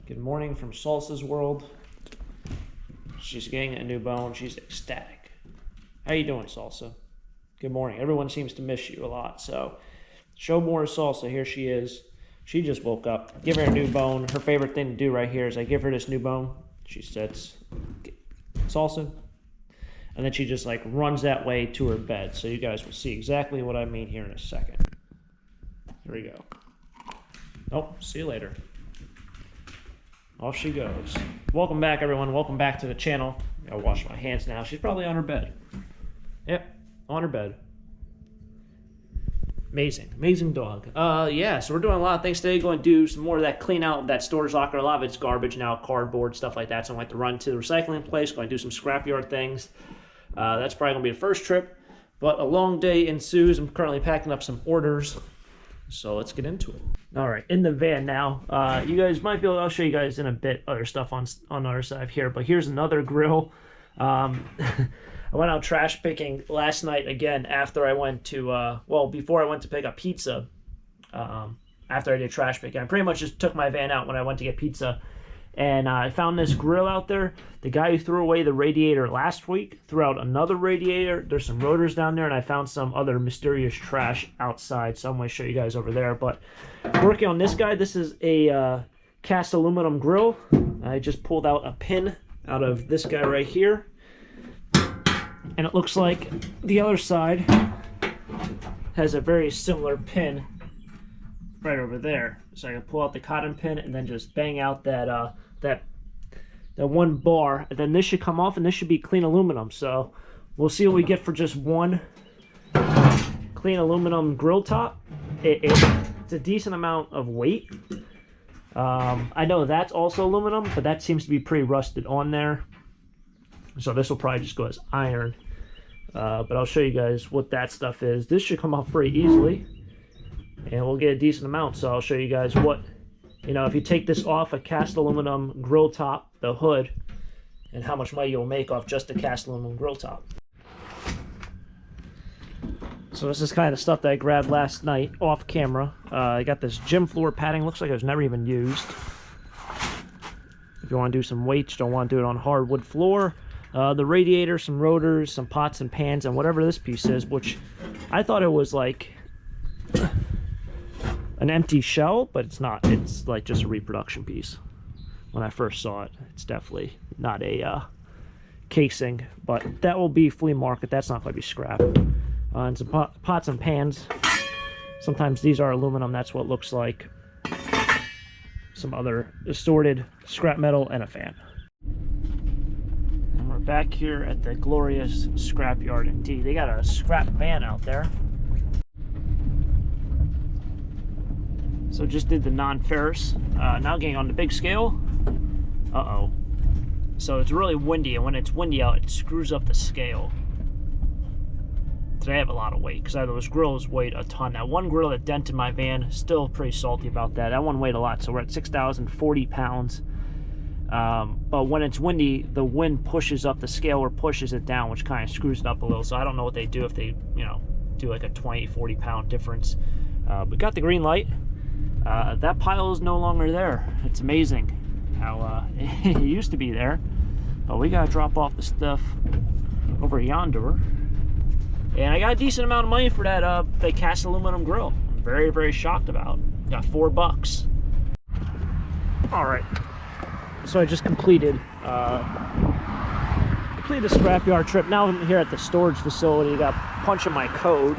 Good morning from Salsa's world. She's getting a new bone. She's ecstatic. How you doing, Salsa? Good morning. Everyone seems to miss you a lot. So, show more of Salsa. Here she is. She just woke up. Give her a new bone. Her favorite thing to do right here is I give her this new bone. She sits, Salsa, and then she just like runs that way to her bed. So you guys will see exactly what I mean here in a second. Here we go. Oh, see you later. Off she goes. Welcome back, everyone. Welcome back to the channel. I'll wash my hands now. She's probably on her bed. Yep, on her bed. Amazing dog. Yeah, so we're doing a lot of things today. Going to do some more of that clean out of that storage locker. A lot of it's garbage now, cardboard, stuff like that. So I'm going to run to the recycling place. Going to do some scrapyard things. That's probably going to be the first trip. But a long day ensues. I'm currently packing up some orders. So let's get into it. All right, in the van now. You guys might be able, I'll show you guys in a bit other stuff on our side here, but here's another grill. I went out trash picking last night again after I went to, well, before I went to pick up pizza, after I did trash picking. I pretty much just took my van out when I went to get pizza, and I found this grill out there. The guy who threw away the radiator last week threw out another radiator. There's some rotors down there, and I found some other mysterious trash outside, so I'm going to show you guys over there. But working on this guy, this is a cast aluminum grill. I just pulled out a pin out of this guy right here, and it looks like the other side has a very similar pin right over there. So I can pull out the cotton pin and then just bang out that that one bar, and then this should come off, and this should be clean aluminum. So we'll see what we get for just one clean aluminum grill top. It's a decent amount of weight. I know that's also aluminum, but that seems to be pretty rusted on there. So this will probably just go as iron. But I'll show you guys what that stuff is. This should come off pretty easily, and we'll get a decent amount. So I'll show you guys what, you know, if you take this off a cast aluminum grill top, the hood, and how much money you'll make off just the cast aluminum grill top. So this is kind of stuff that I grabbed last night off camera. I got this gym floor padding. Looks like it was never even used. If you want to do some weights, don't want to do it on hardwood floor. The radiator, some rotors, some pots and pans, and whatever this piece is, which I thought it was like an empty shell, but it's not. It's like just a reproduction piece. When I first saw it, it's definitely not a casing, but that will be flea market. That's not going to be scrap. And some pots and pans. Sometimes these are aluminum. That's what it looks like. Some other assorted scrap metal and a fan. And we're back here at the glorious scrapyard indeed. They got a scrap van out there. So just did the non-ferrous. Now getting on the big scale. Uh-oh. So it's really windy, and when it's windy out, it screws up the scale. Today I have a lot of weight, because those grills weighed a ton. That one grill that dented my van, still pretty salty about that. That one weighed a lot, so we're at 6,040 pounds. But when it's windy, the wind pushes up the scale or pushes it down, which kind of screws it up a little. So I don't know what they do if they, you know, do like a 20, 40 pound difference. We got the green light. That pile is no longer there. It's amazing how it used to be there, but we gotta drop off the stuff over yonder. And I got a decent amount of money for that cast aluminum grill. I'm very shocked about. Got $4. All right, so I just completed the scrapyard trip. Now I'm here at the storage facility. Got punching my code.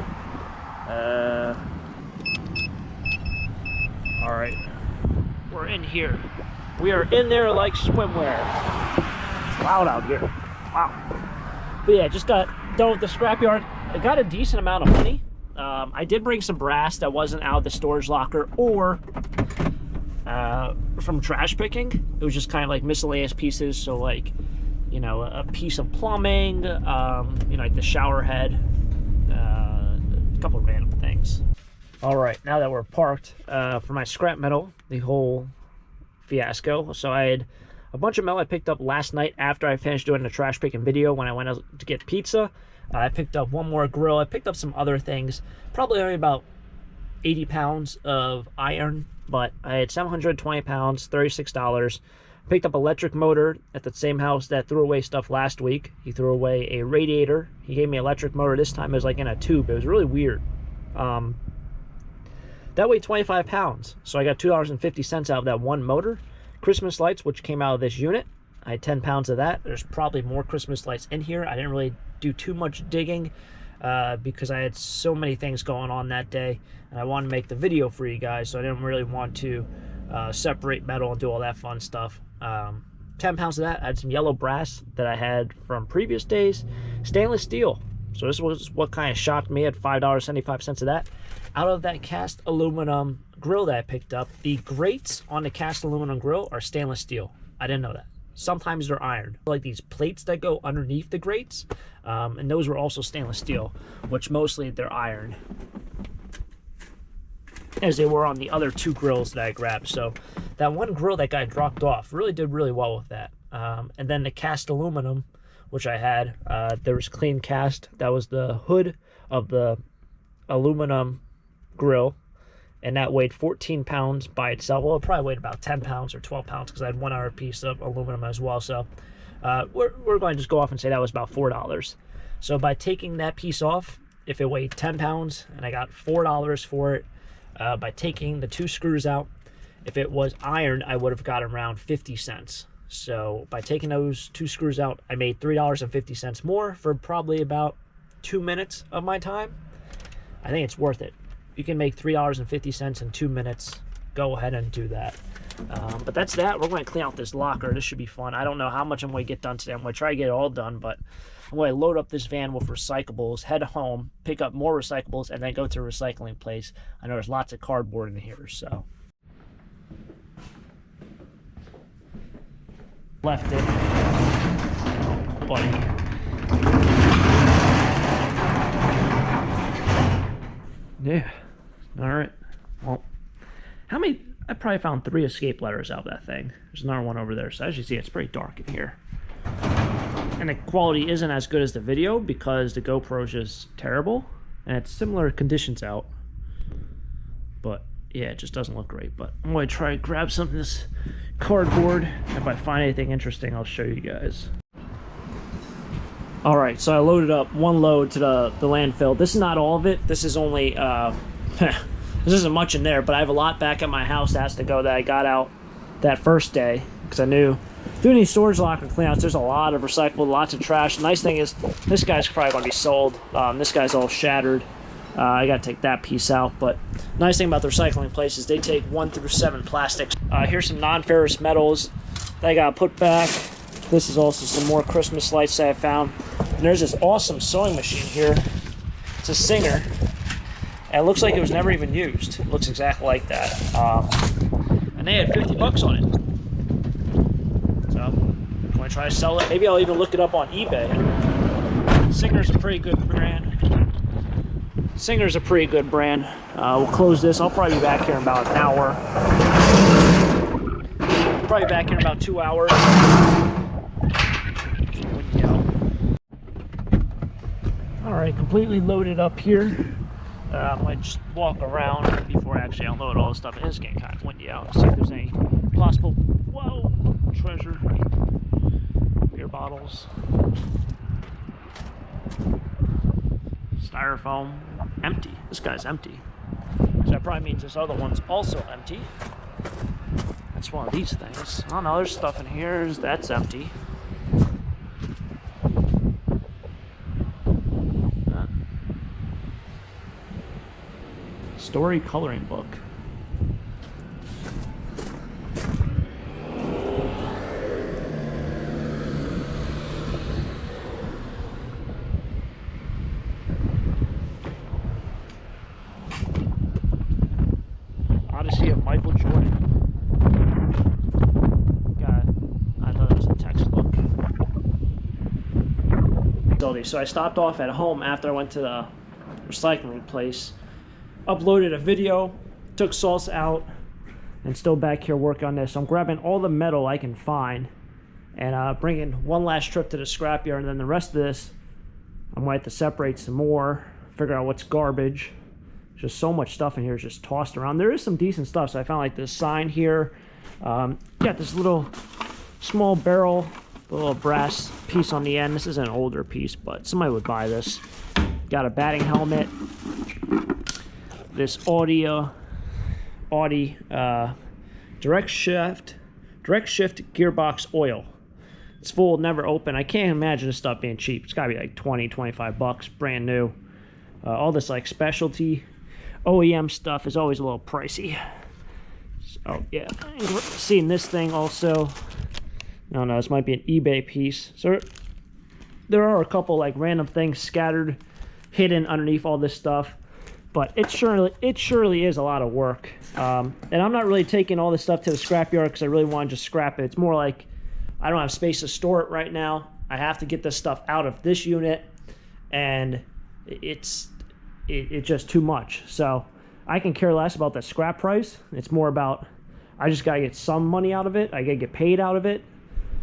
All right, we're in here. We are in there like swimwear. It's loud out here. Wow. But yeah, just got done with the scrapyard. I got a decent amount of money. I did bring some brass that wasn't out of the storage locker or from trash picking. It was just kind of like miscellaneous pieces. So like, you know, a piece of plumbing, you know, like the shower head, a couple of random things. All right, now that we're parked for my scrap metal, the whole fiasco. So I had a bunch of metal I picked up last night after I finished doing the trash picking video when I went out to get pizza. I picked up one more grill. I picked up some other things, probably only about 80 pounds of iron But I had 720 pounds, $36. Picked up electric motor at the same house that threw away stuff last week. He threw away a radiator. He gave me electric motor. This time it was like in a tube. It was really weird. That weighed 25 pounds. So I got $2.50 out of that one motor. Christmas lights, which came out of this unit. I had 10 pounds of that. There's probably more Christmas lights in here. I didn't really do too much digging because I had so many things going on that day. And I wanted to make the video for you guys, so I didn't really want to separate metal and do all that fun stuff. 10 pounds of that. I had some yellow brass that I had from previous days. Stainless steel. So this was what kind of shocked me at $5.75 of that. Out of that cast aluminum grill that I picked up, the grates on the cast aluminum grill are stainless steel. I didn't know that. Sometimes they're iron. Like these plates that go underneath the grates, and those were also stainless steel, which mostly they're iron, as they were on the other two grills that I grabbed. So that one grill that guy dropped off really did really well with that. And then the cast aluminum, which I had, there was clean cast. That was the hood of the aluminum grill, and that weighed 14 pounds by itself. Well, it probably weighed about 10 pounds or 12 pounds because I had 1 hour piece of aluminum as well. So we're going to just go off and say that was about $4. So by taking that piece off, if it weighed 10 pounds and I got $4 for it, by taking the 2 screws out, if it was iron, I would have got around 50 cents. So by taking those 2 screws out, I made $3.50 more for probably about 2 minutes of my time. I think it's worth it. You can make $3.50 in 2 minutes. Go ahead and do that. But that's that. We're going to clean out this locker. This should be fun. I don't know how much I'm going to get done today. I'm going to try to get it all done, but I'm going to load up this van with recyclables, head home, pick up more recyclables, and then go to a recycling place. I know there's lots of cardboard in here, so. Left it. Buddy. Yeah. All right. Well, how many? I probably found 3 escape letters out of that thing. There's another one over there. So as you see, it's pretty dark in here. And the quality isn't as good as the video because the GoPro is just terrible. And it's similar conditions out. But yeah, it just doesn't look great. But I'm going to try to grab some of this cardboard. If I find anything interesting, I'll show you guys. Alright, so I loaded up 1 load to the landfill. This is not all of it. This is only, this isn't much in there, but I have a lot back at my house that has to go that I got out that first day. Because I knew doing these storage locker cleanouts, there's a lot of recyclable, lots of trash. The nice thing is, this guy's probably going to be sold. This guy's all shattered. I got to take that piece out. But nice thing about the recycling place is they take 1 through 7 plastics. Here's some non-ferrous metals that I got to put back. This is also some more Christmas lights that I found. And there's this awesome sewing machine here. It's a Singer. And it looks like it was never even used. It looks exactly like that. And they had 50 bucks on it. So, I'm going to try to sell it. Maybe I'll even look it up on eBay. Singer's a pretty good brand. Singer's a pretty good brand. We'll close this. I'll probably be back here in about an hour. Probably back here in about 2 hours. Alright, completely loaded up here. I might just walk around before I actually unload all the stuff. It is getting kind of windy out. See if there's any possible, whoa, treasure. Beer bottles. Styrofoam. Empty. This guy's empty. So that probably means this other one's also empty. That's one of these things. Oh no, there's stuff in here. That's empty. Story coloring book. Odyssey of Michael Jordan. I thought it was a textbook. So I stopped off at home after I went to the recycling place. Uploaded a video, took salsa out, and still back here working on this. So I'm grabbing all the metal I can find and bringing one last trip to the scrapyard, and then the rest of this I'm going to have to separate some more, figure out what's garbage, Just so much stuff in here is just tossed around. There is some decent stuff. So I found like this sign here. Got this little small barrel, a little brass piece on the end. This is an older piece, but somebody would buy this. Got a batting helmet. This Audi direct shift gearbox oil. It's full, never open. I can't imagine this stuff being cheap. It's gotta be like 20, 25 bucks, brand new. All this like specialty OEM stuff is always a little pricey. So yeah, seeing this thing also. No, this might be an eBay piece. So there are a couple like random things scattered, hidden underneath all this stuff. But it surely is a lot of work. And I'm not really taking all this stuff to the scrapyard because I really want to just scrap it. It's more like I don't have space to store it right now. I have to get this stuff out of this unit, and it's just too much. So I can care less about the scrap price. It's more about I just gotta get some money out of it. I gotta get paid out of it.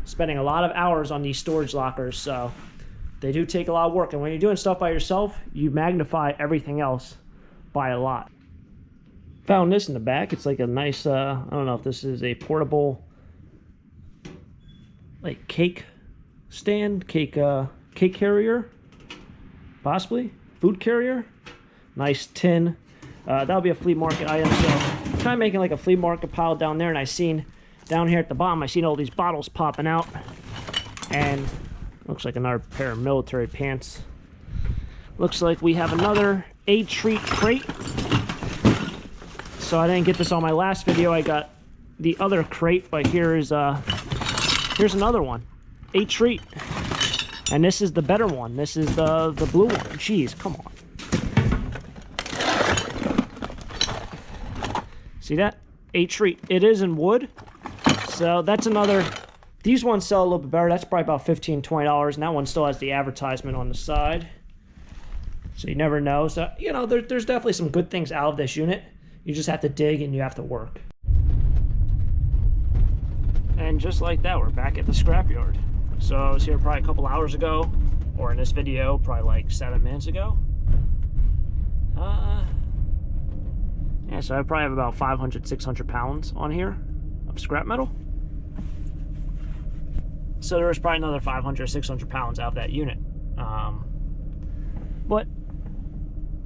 Spending a lot of hours on these storage lockers, so they do take a lot of work. And when you're doing stuff by yourself, you magnify everything else by a lot. Found this in the back. It's like a nice I don't know if this is a portable like cake stand, cake carrier, possibly food carrier. Nice tin. That'll be a flea market item. So I'm kind of making like a flea market pile down there, and I seen down here at the bottom, I seen all these bottles popping out, and looks like another pair of military pants. Looks like we have another A-treat crate. So I didn't get this on my last video. I got the other crate, but here's another one, A-treat, and this is the better one. This is the blue one. Jeez, come on. See that? A-treat. It is in wood. So that's another. These ones sell a little bit better. That's probably about $15, $20, and that one still has the advertisement on the side. So you never know. So, you know, there's definitely some good things out of this unit. You just have to dig and you have to work. And just like that, we're back at the scrapyard. So I was here probably a couple hours ago, or in this video, probably like 7 minutes ago. Yeah, so I probably have about 500, 600 pounds on here of scrap metal. So there was probably another 500, 600 pounds out of that unit. But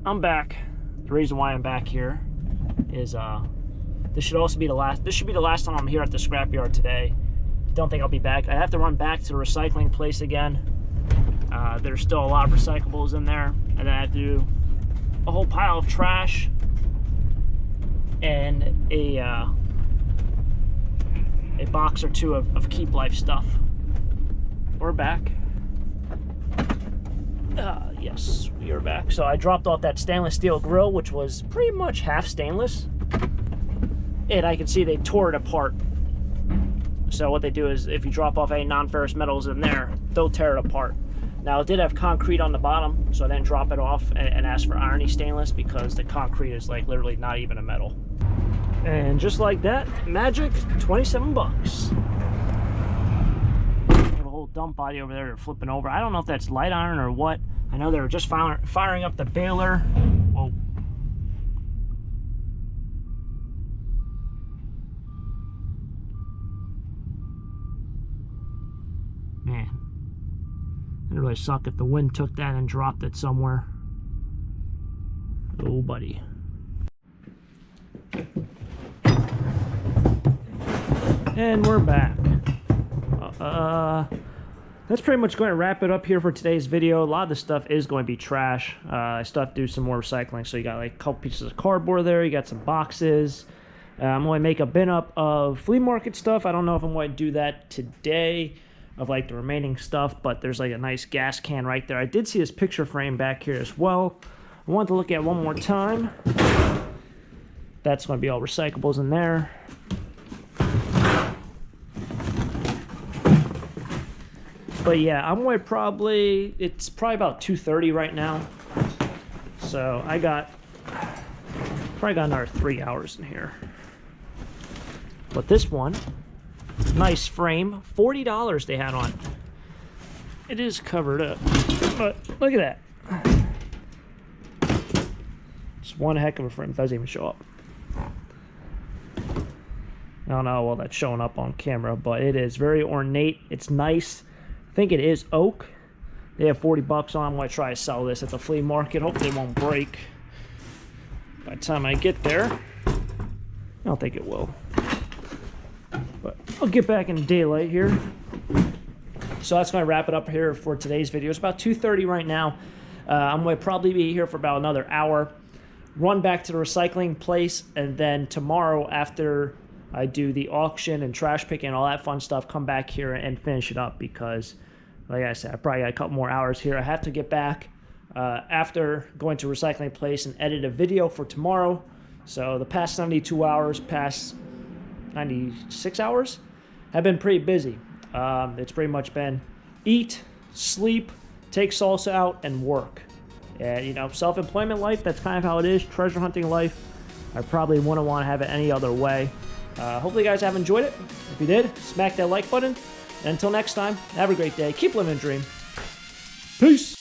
I'm back. The reason why I'm back here is this should also be the last. This should be the last time I'm here at the scrapyard today. Don't think I'll be back. I have to run back to the recycling place again. There's still a lot of recyclables in there, and then I have to do a whole pile of trash and a box or two of Keep Life stuff. We're back. Yes, we are back. So I dropped off that stainless steel grill, which was pretty much half stainless, and I can see they tore it apart. So what they do is, if you drop off any non-ferrous metals in there, they'll tear it apart. Now, it did have concrete on the bottom, so I then drop it off and ask for irony stainless, because the concrete is like literally not even a metal. And just like that, magic, 27 bucks. Dump body over there, they're flipping over. I don't know if that's light iron or what. I know they were just firing up the baler. Whoa. Man, it'd really suck if the wind took that and dropped it somewhere. Oh, buddy. And we're back. That's pretty much going to wrap it up here for today's video. A lot of the stuff is going to be trash. I still have to do some more recycling. So you got like a couple pieces of cardboard there. You got some boxes. I'm going to make a bin up of flea market stuff. I don't know if I'm going to do that today, of like the remaining stuff, but there's like a nice gas can right there. I did see this picture frame back here as well. I want to look at one more time. That's going to be all recyclables in there. But yeah, I'm going to probably, it's probably about 2:30 right now. So I probably got another 3 hours in here. But this one, nice frame, $40 they had on it. It is covered up, but look at that. It's one heck of a frame. It doesn't even show up. I don't know, well, that's showing up on camera, but it is very ornate. It's nice. I think it is oak. They have 40 bucks on. I'm going to try to sell this at the flea market. Hopefully it won't break by the time I get there. I don't think it will. But I'll get back in daylight here. So that's going to wrap it up here for today's video. It's about 2:30 right now. I'm going to probably be here for about another hour. Run back to the recycling place, and then tomorrow after I do the auction and trash picking and all that fun stuff, come back here and finish it up because, like I said, I probably got a couple more hours here. I have to get back after going to recycling place and edit a video for tomorrow. So the past 92 hours, past 96 hours have been pretty busy. It's pretty much been eat, sleep, take salsa out, and work. And, you know, self-employment life, that's kind of how it is. Treasure hunting life, I probably wouldn't want to have it any other way. Hopefully you guys have enjoyed it. If you did, smack that like button. And until next time, have a great day. Keep living a dream. Peace.